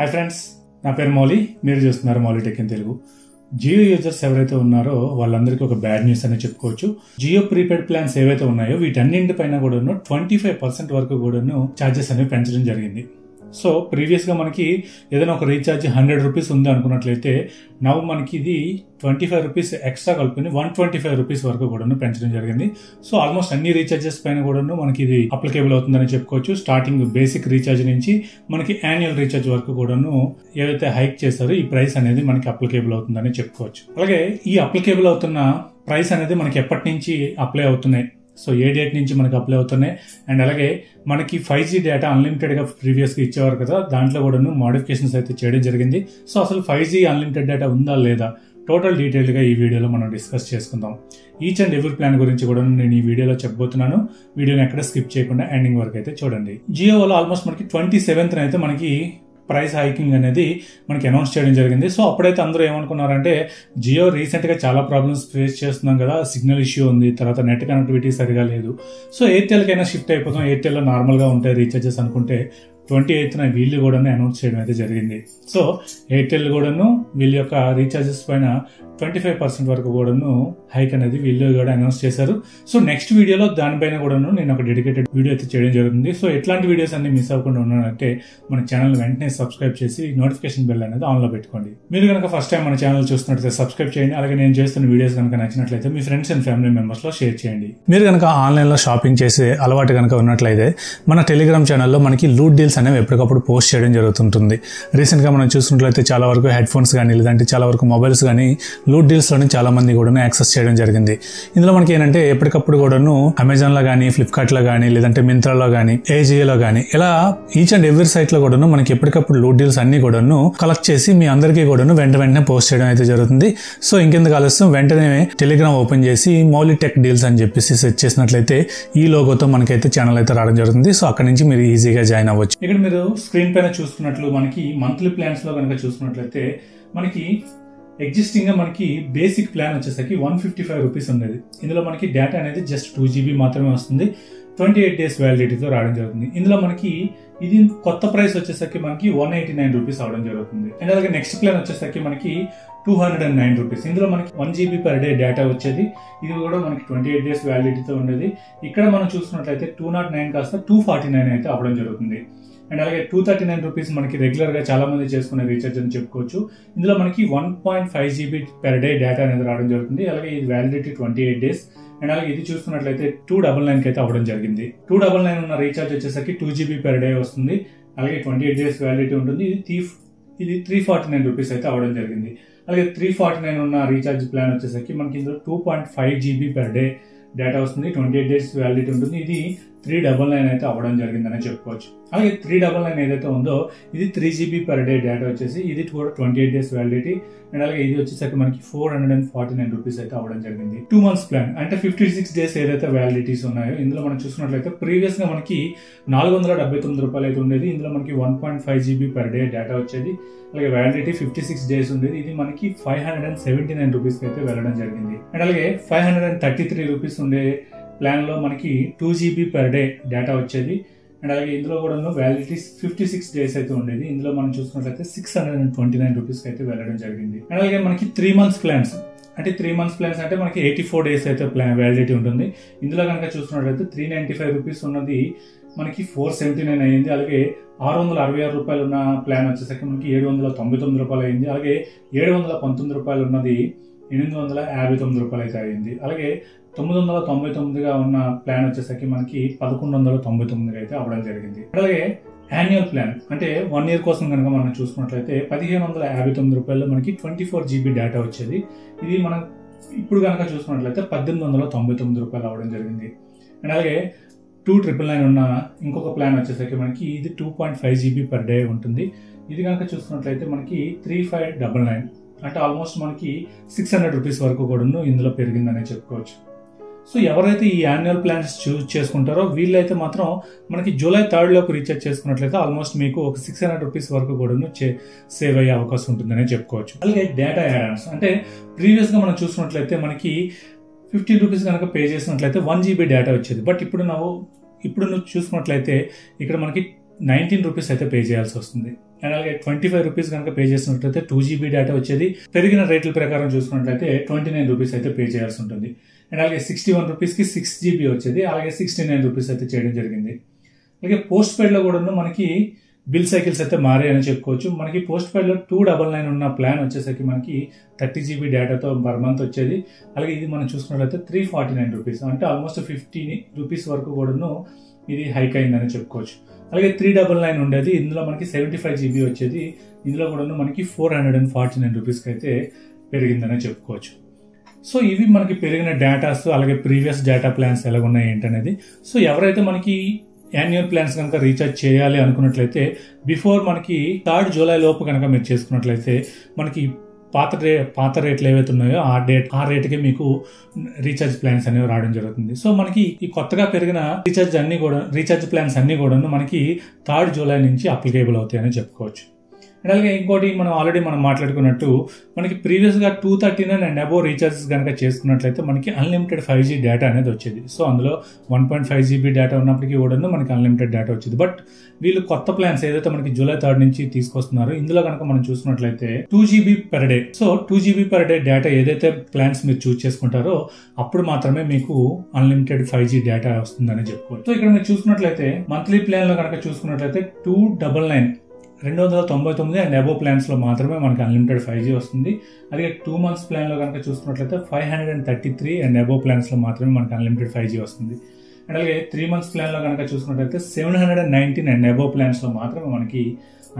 Hi friends, నా పేరు మౌలి. మీరు చూస్తున్నారు Mouli tech in Telugu. Jio users ఎవరైతే ఉన్నారో వాళ్ళందరికీ ఒక బ్యాడ్ న్యూస్ అని చెప్పుకోవచ్చు. జియో ప్రీపెయిడ్ ప్లాన్స్ ఏవైతే ఉన్నాయో వీటన్నింటిపైన కూడాను 25% వరకు కూడాను ఛార్జెస్ అనేవి పెంచడం జరిగింది. సో ప్రీవియస్ గా మనకి ఏదైనా ఒక రీఛార్జ్ 100 రూపీస్ ఉంది అనుకున్నట్లయితే నవ్వు మనకి ఇది 25 రూపీస్ ఎక్స్ట్రా కలుపుకొని 125 రూపీస్ వరకు కూడాను పెంచడం జరిగింది. సో ఆల్మోస్ట్ అన్ని రీఛార్జెస్ పైన కూడాను మనకి ఇది అప్లికేబుల్ అవుతుందని చెప్పుకోవచ్చు. స్టార్టింగ్ బేసిక్ రీఛార్జ్ నుంచి మనకి యాన్యువల్ రీఛార్జ్ వరకు కూడాను ఏదైతే హైక్ చేస్తారో ఈ ప్రైస్ అనేది మనకి అప్లికేబుల్ అవుతుందని చెప్పుకోవచ్చు. అలాగే ఈ అప్లికేబుల్ అవుతున్న ప్రైస్ అనేది మనకి ఎప్పటి నుంచి అప్లై అవుతున్నాయి, సో ఏ డేట్ నుంచి మనకి అప్లై అవుతున్నాయి, అండ్ అలాగే మనకి 5G డేటా అన్లిమిటెడ్ గా ప్రీవియస్ గా ఇచ్చేవారు కదా, దాంట్లో కూడా మోడిఫికేషన్స్ అయితే చేయడం జరిగింది. సో అసలు 5G అన్లిమిటెడ్ డేటా ఉందా లేదా టోటల్ డీటెయిల్ గా ఈ వీడియోలో మనం డిస్కస్ చేసుకుందాం. ఈచ్ అండ్ ఎవ్రీ ప్లాన్ గురించి కూడా నేను ఈ వీడియోలో చెప్పబోతున్నాను. వీడియోని ఎక్కడ స్కిప్ చేయకుండా ఎండింగ్ వరకు అయితే చూడండి. జియో వల్ల ఆల్మోస్ట్ మనకి 27th అయితే మనకి ప్రైస్ హైకింగ్ అనేది మనకి అనౌన్స్ చేయడం జరిగింది. సో అప్పుడైతే అందరూ ఏమనుకున్నారంటే జియో రీసెంట్ గా చాలా ప్రాబ్లమ్స్ ఫేస్ చేస్తున్నాం కదా, సిగ్నల్ ఇష్యూ ఉంది, తర్వాత నెట్ కనెక్టివిటీ సరిగా లేదు, సో ఎయిర్టెల్ కైనా షిఫ్ట్ అయిపోతాం, ఎయిర్టెల్ లో నార్మల్ గా ఉంటాయి రీఛార్జెస్ అనుకుంటే 28th వీళ్ళు కూడా అనౌన్స్ చేయడం అయితే జరిగింది. సో ఎయిర్టెల్ కూడాను వీళ్ళ యొక్క రీఛార్జెస్ పైన 25% వరకు కూడాను హైక్ అనేది వీళ్ళు కూడా అనౌన్స్ చేశారు. సో నెక్స్ట్ వీడియోలో దానిపైన కూడాను నేను ఒక డెడికేటెడ్ వీడియో అయితే చేయడం జరుగుతుంది. సో ఎట్లాంటి వీడియోస్ అన్ని మిస్ అవ్వకుండా ఉన్నారంటే మన ఛానల్ వెంటనే సబ్స్క్రైబ్ చేసి నోటిఫికేషన్ బెల్ అనేది ఆన్ లో పెట్టుకోండి. మీరు కనుక ఫస్ట్ టైం మన ఛానల్ చూస్తున్నట్లయితే సబ్స్క్రైబ్ చేయండి. అలాగే నేను చేస్తున్న వీడియోస్ కనుక నచ్చినట్లయితే మీ ఫ్రెండ్స్ అండ్ ఫ్యామిలీ మెంబర్స్ లో షేర్ చేయండి. మీరు కనుక ఆన్లైన్ లో షాపింగ్ చేసే అలవాటు కనుక ఉన్నట్లయితే మన టెలిగ్రామ్ ఛానల్లో మనకి లూట్ డీల్స్ అనేవి ఎప్పటికప్పుడు పోస్ట్ చేయడం జరుగుతుంటుంది. రీసెంట్ గా మనం చూసినట్లయితే చాలా వరకు హెడ్ ఫోన్స్ కానీ లేదంటే చాలా వరకు మొబైల్స్ కానీ లూట్ డీల్స్ లోని చాలా మంది కూడా యాక్సెస్ చేయడం జరిగింది. ఇందులో మనకి ఏంటంటే ఎప్పటికప్పుడు కూడాను అమెజాన్ లో కానీ, ఫ్లిప్కార్ట్ లో కానీ, లేదంటే మింత్రాలో కానీ, ఏజియోలో కానీ ఇలా ఈచ్ అండ్ ఎవ్రీ సైట్ లో కూడాను మనకి ఎప్పటికప్పుడు లూట్ డీల్స్ అన్ని కూడాను కలెక్ట్ చేసి మీ అందరికీ కూడాను వెంటనే పోస్ట్ చేయడం అయితే జరుగుతుంది. సో ఇంకెందుకు ఆలస్యం, వెంటనే టెలిగ్రామ్ ఓపెన్ చేసి మౌలి టెక్ డీల్స్ అని చెప్పేసి సెర్చ్ చేసినట్లయితే ఈ లోగోతో మనకైతే ఛానల్ అయితే రావడం జరుగుతుంది. సో అక్కడ నుంచి మీరు ఈజీగా జాయిన్ అవ్వచ్చు. ఇక్కడ మీరు స్క్రీన్ పైన చూస్తున్నట్లు మనకి మంత్లీ ప్లాన్స్ లో కనుక చూసుకున్నట్లయితే మనకి ఎగ్జిస్టింగ్ గా మనకి బేసిక్ ప్లాన్ వచ్చేసరికి 155 రూపీస్ ఉండేది. ఇందులో మనకి డేటా అనేది జస్ట్ 2 GB మాత్రమే వస్తుంది. 28 days వ్యాలిడిటీతో రావడం జరుగుతుంది. ఇందులో మనకి ఇది కొత్త ప్రైస్ వచ్చేసరికి మనకి 189 రూపీస్ అవడం జరుగుతుంది. అండ్ అలాగే నెక్స్ట్ ప్లాన్ వచ్చేసరికి మనకి 209 రూపీస్. ఇందులో మనకి 1 GB పర్ డే డేటా వచ్చేది. ఇది కూడా మనకి 28 days వ్యాలిడిటీతో ఉండేది. ఇక్కడ మనం చూసుకున్నట్లయితే 209 కాస్త 249 అయితే అవడం జరుగుతుంది. అండ్ అలాగే 239 రూపీస్ మనకి రెగ్యులర్ గా చాలా మంది చేసుకునే రీఛార్జ్ అని చెప్పుకోవచ్చు. ఇందులో మనకి 1.5 GB పర్ డే డేటా అనేది రావడం జరుగుతుంది. అలాగే ఇది వ్యాలిడిటీ 28 days. అండ్ అలాగే ఇది చూసుకున్నట్లయితే 299 అయితే అవ్వడం జరిగింది. 299 ఉన్న రీఛార్జ్ వచ్చేసరికి 2 GB పర్ డే వస్తుంది. అలాగే 28 days వ్యాలిడిటీ ఉంటుంది. ఇది 349 రూపీస్ అయితే అవ్వడం జరిగింది. అలాగే 349 ఉన్న రీఛార్జ్ ప్లాన్ వచ్చేసరికి మనకి ఇందులో 2.5 GB పర్ డే డేటా వస్తుంది. 28 days వ్యాలిడిటీ ఉంటుంది. ఇది 399 అయితే అవ్వడం జరిగిందని చెప్పుకోవచ్చు. అలాగే 399 ఏదైతే ఉందో ఇది 3 GB పర్ డే డేటా వచ్చేసి ఇది కూడా 28 days వ్యాలిడిటీ. అండ్ అలాగే ఇది వచ్చేసరికి మనకి 449 రూపీస్ అయితే అవ్వడం జరిగింది. 2 months ప్లాన్ అంటే 56 days ఏదైతే వ్యాలిడిటీస్ ఉన్నాయో ఇందులో మనం చూసుకున్నట్లయితే ప్రీవియస్ గా మనకి 479 రూపాయలు అయితే ఉండేది. ఇందులో మనకి 1.5 GB పర్ డే డేటా వచ్చేది. అలాగే వ్యాలిడిటీ 56 days ఉండేది. ఇది మనకి 579 రూపీస్ అయితే వెళ్ళడం జరిగింది. అండ్ అలాగే 533 రూపీస్ ఉండే ప్లాన్ లో మనకి 2 GB పర్ డే డేటా వచ్చేది. అండ్ అలాగే ఇందులో కూడా వ్యాలిడిటీ 56 days అయితే ఉండేది. ఇందులో మనం చూసుకున్నట్లయితే 629 రూపీస్ అయితే వెళ్ళడం జరిగింది. అండ్ అలాగే మనకి 3 months ప్లాన్స్ అంటే 3 months ప్లాన్స్ అంటే మనకి 84 days అయితే వ్యాలిడిటీ ఉంటుంది. ఇందులో కనుక చూసుకున్నట్లయితే 395 రూపీస్ ఉన్నది మనకి 479 అయ్యింది. అలాగే 666 రూపాయలు ఉన్న ప్లాన్ వచ్చేసరికి మనకి 799 రూపాయలు అయింది. అలాగే 719 రూపాయలు ఉన్నది 859 రూపాయలు అయితే అయింది. అలాగే 999గా ఉన్న ప్లాన్ వచ్చేసరికి మనకి 1199 అయితే అవ్వడం జరిగింది. అలాగే యాన్యువల్ ప్లాన్ అంటే 1 year కోసం కనుక మనం చూసుకున్నట్లయితే 1559 రూపాయల్లో మనకి 24 GB డేటా వచ్చేది. ఇది మనం ఇప్పుడు కనుక చూసుకున్నట్లయితే 1899 రూపాయలు అవ్వడం జరిగింది. అండ్ అలాగే 2999 ఉన్న ఇంకొక ప్లాన్ వచ్చేసరికి మనకి ఇది 2.5 GB పర్ డే ఉంటుంది. ఇది కనుక చూసుకున్నట్లయితే మనకి 3599 అంటే ఆల్మోస్ట్ మనకి 600 రూపీస్ వరకు కూడా ఇందులో పెరిగిందనే చెప్పుకోవచ్చు. సో ఎవరైతే ఈ యాన్యువల్ ప్లాన్స్ చూస్ చేసుకుంటారో వీళ్ళైతే మాత్రం మనకి July 3rd లోపు రీఛార్జ్ చేసుకున్నట్లయితే ఆల్మోస్ట్ మీకు ఒక 600 రూపీస్ వరకు కూడా సేవ్ అయ్యే అవకాశం ఉంటుందనే చెప్పుకోవచ్చు. అలాగే డేటా యాడ్-ఆన్స్ అంటే ప్రీవియస్ గా మనం చూసుకున్నట్లయితే మనకి 50 రూపీస్ కనుక పే చేసినట్లయితే 1 GB డేటా వచ్చేది. బట్ ఇప్పుడు నువ్వు చూసుకున్నట్లయితే ఇక్కడ మనకి 19 రూపీస్ అయితే పే చేయాల్సి వస్తుంది. అండ్ అలాగే 25 రూపీస్ కనుక పే చేసినట్లయితే 2GB డేటా వచ్చేది. పెరిగిన రేట్ల ప్రకారం చూసుకున్నట్లయితే 29 రూపీస్ అయితే పే చేయాల్సి ఉంటుంది. అండ్ అలాగే 61 రూపీస్కి 6GB వచ్చేది. అలాగే 69 రూపీస్ అయితే చేయడం జరిగింది. అలాగే పోస్ట్ పెయిడ్లో కూడా మనకి బిల్ సైకిల్స్ అయితే మారాయని చెప్పుకోవచ్చు. మనకి పోస్ట్ పెయిడ్లో 299 ఉన్న ప్లాన్ వచ్చేసరికి మనకి 30GB డేటాతో పర్ మంత్ వచ్చేది. అలాగే ఇది మనం చూసుకున్నట్లయితే 349 రూపీస్, అంటే ఆల్మోస్ట్ 50 రూపీస్ వరకు కూడాను ఇది హైక్ అయిందని చెప్పుకోవచ్చు. అలాగే 399 ఉండేది, ఇందులో మనకి 75GB వచ్చేది. ఇందులో కూడా మనకి 449 రూపీస్కి అయితే పెరిగిందని చెప్పుకోవచ్చు. సో ఇవి మనకి పెరిగిన డేటాస్, అలాగే ప్రీవియస్ డేటా ప్లాన్స్ ఎలాగున్నాయి ఏంటనేది. సో ఎవరైతే మనకి యాన్యువల్ ప్లాన్స్ కనుక రీఛార్జ్ చేయాలి అనుకున్నట్లయితే బిఫోర్ మనకి 3rd జూలై లోపు కనుక మీరు చేసుకున్నట్లయితే మనకి పాత రేట్లు ఏవైతే ఉన్నాయో ఆ రేటుకే మీకు రీఛార్జ్ ప్లాన్స్ అనేవి రావడం జరుగుతుంది. సో మనకి ఈ కొత్తగా పెరిగిన రీఛార్జ్ ప్లాన్స్ అన్ని కూడా మనకి 3rd జూలై నుంచి అప్లికేబుల్ అవుతాయని చెప్పుకోవచ్చు. అండ్ అలాగే ఇంకోటి మనం మాట్లాడుకున్నట్టు మనకి ప్రీవియస్గా 239 అండ్ అబోవ్ రీఛార్జెస్ కనుక చేసుకున్నట్లయితే మనకి అన్లిమిటెడ్ 5G డేటా అనేది వచ్చేది. సో అందులో 1.5GB డేటా ఉన్నప్పటికీ కూడా మనకి అన్లిమిటెడ్ డేటా వచ్చేది. బట్ వీళ్ళు కొత్త ప్లాన్స్ ఏదైతే మనకి జూలై 3rd నుంచి తీసుకొస్తున్నారో ఇందులో కనుక మనం చూసుకున్నట్లయితే 2GB per day. So 2GB per day data ఏదైతే ప్లాన్స్ మీరు చూస్ చేసుకుంటారో అప్పుడు మాత్రమే మీకు అన్లిమిటెడ్ 5G డేటా వస్తుందని చెప్పుకోవచ్చు. సో ఇక్కడ మీరు చూసుకున్నట్లయితే మంత్లీ ప్లాన్ లో కనుక చూసుకున్నట్లయితే 299 అండ్ అబోవ్ ప్లాన్స్ లో మాత్రమే మనకి అన్లిమిటెడ్ 5G వస్తుంది. అలాగే 2 months ప్లాన్ లో కనుక చూసుకున్నట్లయితే 533 అండ్ అబోవ్ ప్లాన్స్ లో మాత్రమే మనకి అన్లిమిటెడ్ 5G వస్తుంది. అండ్ అలాగే 3 months ప్లాన్ లో కనుక చూసుకున్నట్లయితే 719 అండ్ అబోవ్ ప్లాన్స్ లో మాత్రమే మనకి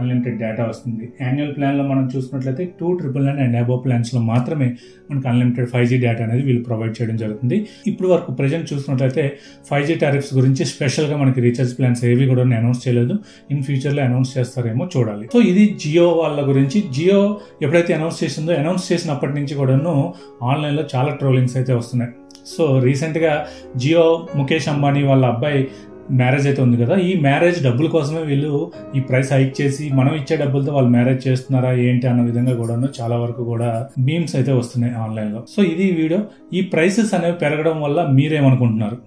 అన్లిమిటెడ్ డేటా వస్తుంది. యాన్యువల్ ప్లాన్ లో మనం చూసుకున్నట్లయితే 299 అండ్ అబోవ్ ప్లాన్స్ లో మాత్రమే మనకి అన్లిమిటెడ్ 5G డేటా అనేది వీళ్ళు ప్రొవైడ్ చేయడం జరుగుతుంది. ఇప్పుడు వరకు ప్రెజెంట్ చూసుకున్నట్లయితే 5G టారిఫ్స్ గురించి స్పెషల్ గా మనకి రీఛార్జ్ ప్లాన్స్ ఏవి కూడా అనౌన్స్ చేయలేదు. ఇన్ ఫ్యూచర్ లో అనౌన్స్ చేస్తారేమో చూడాలి. సో ఇది జియో వాళ్ళ గురించి. జియో ఎప్పుడైతే అనౌన్స్ చేసినప్పటి నుంచి కూడాను ఆన్లైన్ లో చాలా ట్రోలింగ్స్ అయితే వస్తున్నాయి. సో రీసెంట్ గా జియో ముఖేష్ అంబానీ వాళ్ళ అబ్బాయి మ్యారేజ్ అయితే ఉంది కదా, ఈ మ్యారేజ్ డబ్బుల కోసమే వీళ్ళు ఈ ప్రైస్ హైక్ చేసి మనం ఇచ్చే డబ్బులతో వాళ్ళు మ్యారేజ్ చేస్తున్నారా ఏంటి అన్న విధంగా కూడాను చాలా వరకు కూడా మీమ్స్ అయితే వస్తున్నాయి ఆన్లైన్ లో. సో ఇది వీడియో. ఈ ప్రైసెస్ అనేవి పెరగడం వల్ల మీరేమనుకుంటున్నారు?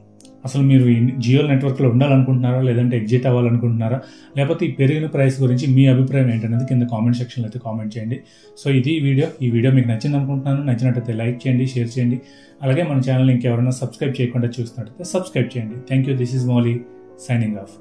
అసలు మీరు జియో నెట్వర్క్ లో ఉండాలనుకుంటున్నారా, లేదంటే ఎగ్జిట్ అవ్వాలనుకుంటున్నారా, లేకపోతే ఈ పెరిగిన ప్రైస్ గురించి మీ అభిప్రాయం ఏంటనేది కింద కామెంట్ సెక్షన్ లో అయితే కామెంట్ చేయండి. సో ఇది ఈ వీడియో మీకు నచ్చింది అనుకుంటున్నాను. నచ్చినట్టయితే లైక్ చేయండి, షేర్ చేయండి. అలాగే మన ఛానల్ ఇంకెవరైనా సబ్స్క్రైబ్ చేయకుండా చూస్తున్నట్టయితే సబ్స్క్రైబ్ చేయండి. Thank you. This is Mouli signing off.